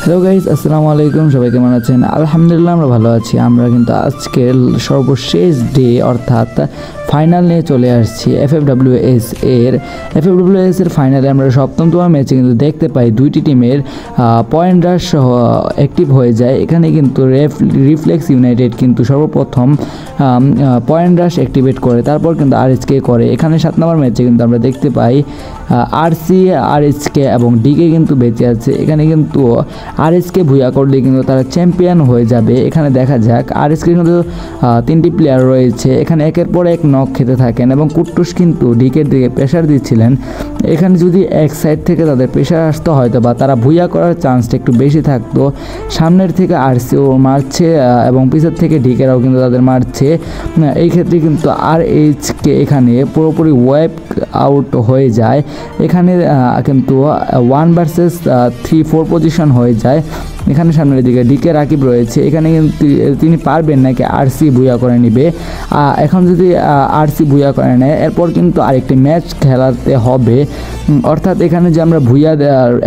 Hello guys, আসসালামু আলাইকুম। সবাই কেমন আছেন? আলহামদুলিল্লাহ আমরা ভালো আছি। আমরা কিন্তু আজকে সর্বশেষ ডে অর্থাৎ ফাইনাল নিয়ে চলে আসছি এফএফডব্লিউএস এর ফাইনালে আমরা সপ্তমতম ম্যাচে কিন্তু দেখতে পাই দুইটি টিমের পয়েন্ট রাশ সহ অ্যাক্টিভ হয়ে যায়। এখানে কিন্তু রিফ্লেক্স ইউনাইটেড কিন্তু সর্বপ্রথম পয়েন্ট রাশ অ্যাক্টিভেট করে, তারপর কিন্তু আরএসকে করে। এখানে 7 নম্বর ম্যাচে কিন্তু আমরা দেখতে পাই আরএসকে এবং ডিকে কিন্তু বেঁচে আছে। এখানে কিন্তু আরএসকে ভুয়া করলে কিন্তু তারা চ্যাম্পিয়ন হয়ে যাবে। এখানে দেখা যাক আরএসকে কিন্তু 3টি প্লেয়ার রয়েছে। এখানে একের পর এক নক খেতে থাকেন এবং কুট্টুস কিন্তু ডিকের দিকে প্রেশার দিচ্ছিলেন। এখানে যদি এক সাইড থেকে তাদের প্রেশার আসতো হয়তো বা তারা ভুয়া করার চান্সটা একটু বেশি থাকতো। সামনের থেকে আরসিও মারছে এবং পিছের থেকে ডিকেরাও কিন্তু তাদের মারছে। এই ক্ষেত্রে কিন্তু আরএইচকে এখানে পুরোপুরি ওয়াইপ আউট হয়ে যায়। এখানে কিন্তু 1 ভার্সেস 3-4 পজিশন হয়ে যায়। এখানে সামনের দিকে ডিকে রাকিব রয়েছে। এখানে কিন্তু তিনি পারবেন নাকি আরসি ভুয়া করে নিবে। এখন যদি আরসি ভুয়া করে নেয় এরপর কিন্তু আরেকটি ম্যাচ খেলাতে হবে। অর্থাৎ এখানে যে আমরা ভুয়া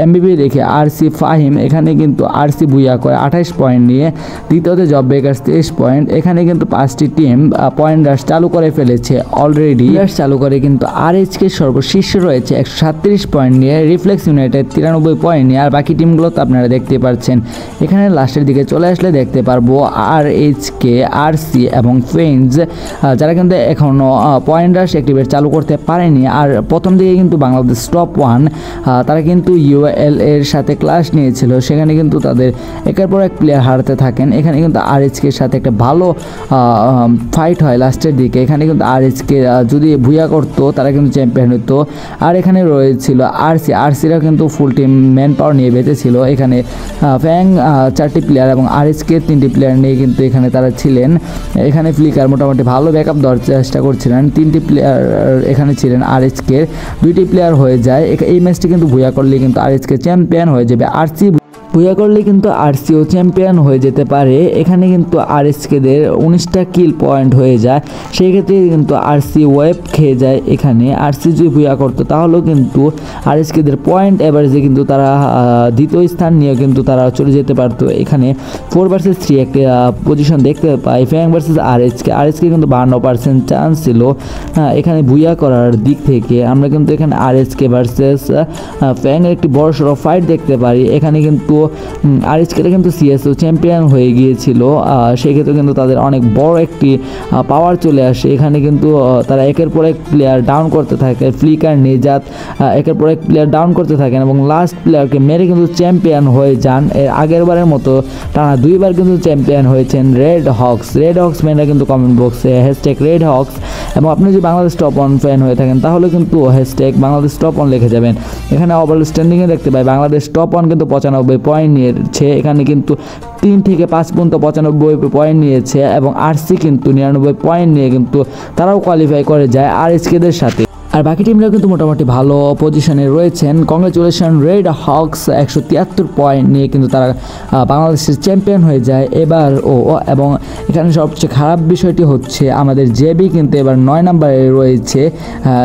এমবিবি রেখে আরসি ফাহিম, এখানে কিন্তু আরসি ভুয়া করে 28 পয়েন্ট নিয়ে দ্বিতীয়তে জব বেকার্স 23 পয়েন্ট। এখানে কিন্তু 5টি টিম পয়েন্ট রাশ চালু করে ফেলেছে অলরেডি। চালু করে কিন্তু আরএইচকে সর্বশীর্ষে রয়েছে 137 পয়েন্ট নিয়ে, রিফ্লেক্স ইউনাইটেড 93 পয়েন্ট নিয়ে। আর বাকি টিমগুলো তো আপনারা দেখতে পাচ্ছেন। এখানে লাস্টের দিকে চলে আসলে দেখতে পারবো আরএইচকে, আরসি এবং ফেন্স যারা কিন্তু এখনও পয়েন্ট রাশ অ্যাক্টিভেট চালু করতে পারেনি। আর প্রথম দিকে কিন্তু বাংলাদেশ টপ 1 তারা কিন্তু ইউএল এর সাথে ক্লাস নিয়েছিল, সেখানে কিন্তু তাদের একের পর এক প্লেয়ার হারাতে থাকেন। এখানে কিন্তু আরএইচকে এর সাথে একটা ভালো ফাইট হয় লাস্টের দিকে। এখানে কিন্তু আরএইচকে যদি ভুয়া করতো তারা কিন্তু চ্যাম্পিয়ন হতো। আর এখানে রয়েছিল আরসিরা কিন্তু ফুল টিম ম্যান পাওয়ার নিয়ে বেঁচেছিল। এখানে ফ্যাং 4টি প্লেয়ার এবং আরএসকে 3টি প্লেয়ার নিয়ে কিন্তু এখানে তারা ছিলেন। এখানে ফ্লিকার মোটামুটি ভালো ব্যাকআপ দেওয়ার চেষ্টা করছিলেন। 3টি প্লেয়ার এখানে ছিলেন আরএসকে, 2টি প্লেয়ার হয়ে যায়। এই ম্যাচটি কিন্তু ভুয়া করলে কিন্তু আরএসকে চ্যাম্পিয়ন হয়ে যাবে। আরসি ভুয়া করলে কিন্তু আরসিও চ্যাম্পিয়ন হয়ে যেতে পারে। এখানে কিন্তু আরএসকেদের 19টা কিল পয়েন্ট হয়ে যায়, সেই ক্ষেত্রে কিন্তু আরসি ওয়েব খেয়ে যায়। এখানে আরসি যদি ভুয়া করতো তাহলেও কিন্তু আরএসকেদের পয়েন্ট এভারেজে কিন্তু তারা দ্বিতীয় স্থান নিয়ে কিন্তু তারা চলে যেতে পারতো। এখানে 4 ভার্সেস 3 একটা পজিশন দেখতে পাই। ফ্যাং ভার্সেস আরএসকে কিন্তু 52% চান্স ছিল এখানে ভুয়া করার দিক থেকে। আমরা কিন্তু এখানে আরএসকে ভার্সেস ফ্যাং একটি বড় সড়ো ফাইট দেখতে পারি। এখানে কিন্তু আরএসকে কিন্তু সিএসও চ্যাম্পিয়ন হয়ে গিয়েছিল, সেক্ষেত্রে কিন্তু তাদের অনেক বড় একটি পাওয়ার চলে আসে। এখানে কিন্তু তারা একের পর এক প্লেয়ার ডাউন করতে থাকে। ফ্লিকার, নেজাত একের পর এক প্লেয়ার ডাউন করতে থাকেন এবং লাস্ট প্লেয়ারকে মেরে কিন্তু চ্যাম্পিয়ন হয়ে যান। এর আগের বারের মতো টানা 2বার কিন্তু চ্যাম্পিয়ন হয়েছেন রেড হক্স ম্যানরা কিন্তু কমেন্ট বক্সে #রেড হক্স এবং আপনি যদি বাংলাদেশ টপ 1 ফ্যান হয়ে থাকেন তাহলে কিন্তু #বাংলাদেশ টপ 1 লিখে যাবেন। এখানে ওভারঅল স্ট্যান্ডিংয়ে দেখতে পাই বাংলাদেশ টপ 1 কিন্তু 95 পয়েন্ট নিয়েছে। এখানে কিন্তু 3 থেকে 5 পর্যন্ত 95 পয়েন্ট নিয়েছে এবং আরসি কিন্তু 99 পয়েন্ট নিয়ে কিন্তু তারাও কোয়ালিফাই করে যায় আরএসকেদের সাথে। আর বাকি টিমরা কিন্তু মোটামুটি ভালো পজিশনে রয়েছেন। কংগ্রেচুলেশন রেড হক্স 173 পয়েন্ট নিয়ে কিন্তু তারা বাংলাদেশের চ্যাম্পিয়ন হয়ে যায় এবার। এবং এখানে সবচেয়ে খারাপ বিষয়টি হচ্ছে আমাদের জেবি কিন্তু এবার 9 নম্বরে রয়েছে।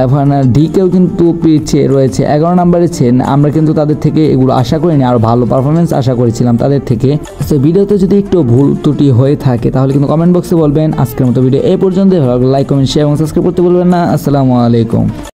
এখানে ডিকেও কিন্তু পিছিয়ে রয়েছে 11 নম্বরে ছিলেন। আমরা কিন্তু তাদের থেকে এগুলো আশা করিনি, আরও ভালো পারফরমেন্স আশা করেছিলাম তাদের থেকে। তো ভিডিওতে যদি একটু ভুল ত্রুটি হয়ে থাকে তাহলে কিন্তু কমেন্ট বক্সে বলবেন। আজকের মতো ভিডিও এই পর্যন্ত। লাইক, কমেন্ট, শেয়ার এবং সাবস্ক্রাইব করতে বলবেন না। আসসালামু আলাইকুম।